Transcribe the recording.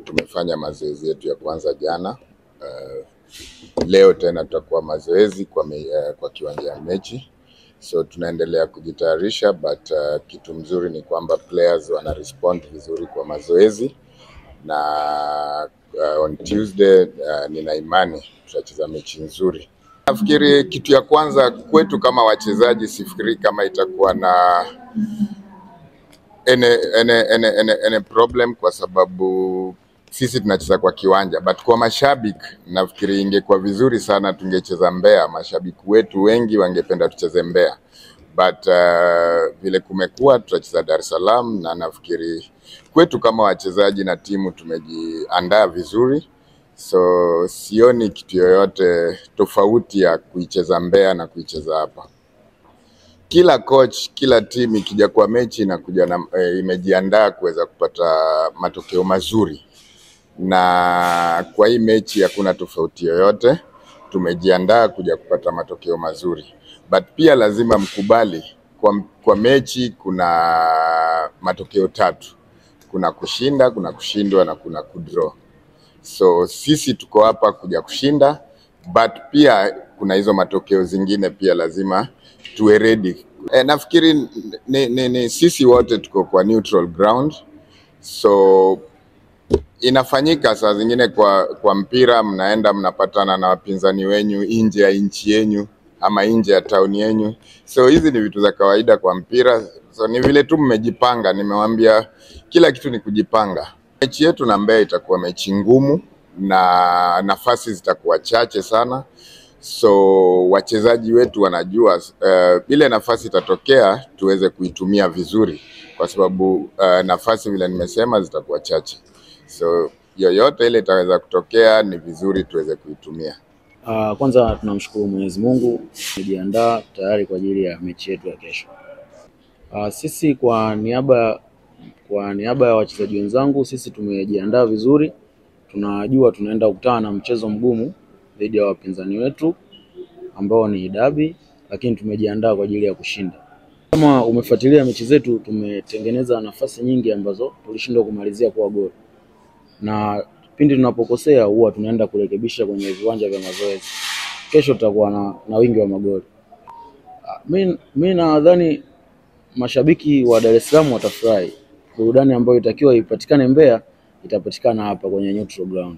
Tumefanya mazoezi yetu ya kwanza jana. Leo tena tutakuwa mazoezi kwa kiwanja ya mechi. So tunaendelea kujitayarisha, but kitu mzuri ni kwamba players wana respond vizuri kwa mazoezi, na on Tuesday nina imani tutacheza mechi nzuri. Nafikiri kitu ya kwanza kwetu kama wachezaji, sifikiri kama itakuwa na any problem, kwa sababu sisi tunacheza kwa kiwanja, but kwa mashabiki nafikiri ingekuwa vizuri sana tungecheza Mbeya. Mashabiki wetu wengi wangependa tucheze Mbeya, but vile kumekuwa tutacheza Dar es Salaam, na nafikiri kwetu kama wachezaji na timu tumejiandaa vizuri, so sioni kitu yoyote tofauti ya kuicheza Mbeya na kuicheza hapa. Kila coach, kila timu ikija kwa mechi na imejiandaa kuweza kupata matokeo mazuri, na kwa hii mechi hakuna tofauti yoyote. Tumejiandaa kuja kupata matokeo mazuri, but pia lazima mkubali kwa mechi kuna matokeo tatu: kuna kushinda, kuna kushindwa na kuna kudraw. So sisi tuko hapa kuja kushinda, but pia kuna hizo matokeo zingine pia lazima tuwe ready. Nafikiri ni sisi wote tuko kwa neutral ground, so inafanyika saa zingine kwa mpira, mnaenda mnapatana na wapinzani wenyu nje ya nchi yenu ama nje ya town yenu. So hizi ni vitu za kawaida kwa mpira, so ni vile tu mmejipanga. Nimewaambia kila kitu ni kujipanga. Mechi yetu na Mbeya itakuwa mechi ngumu na nafasi zitakuwa chache sana, so wachezaji wetu wanajua ile nafasi itatokea tuweze kuitumia vizuri, kwa sababu nafasi vile nimesema zitakuwa chache. So yoyote ile itaweza kutokea ni vizuri tuweze kuitumia. Kwanza tunamshukuru Mwenyezi Mungu, tumejiandaa tayari kwa ajili ya mechi yetu ya kesho. Sisi kwa niaba ya wachezaji wenzangu, sisi tumejiandaa vizuri. Tunajua tunaenda kukutana na mchezo mgumu dhidi ya wapinzani wetu ambao ni Derby, lakini tumejiandaa kwa ajili ya kushinda. Kama umefuatilia mechi zetu, tumetengeneza nafasi nyingi ambazo tulishindwa kumalizia kwa goli, na pindi tunapokosea huwa tunaenda kurekebisha kwenye viwanja vya mazoezi. Kesho tutakuwa na wingi wa magoli. Mimi nadhani mashabiki wa Dar es Salaam watafurahi. Burudani ambayo itakiwa ipatikane Mbeya itapatikana hapa kwenye neutral ground.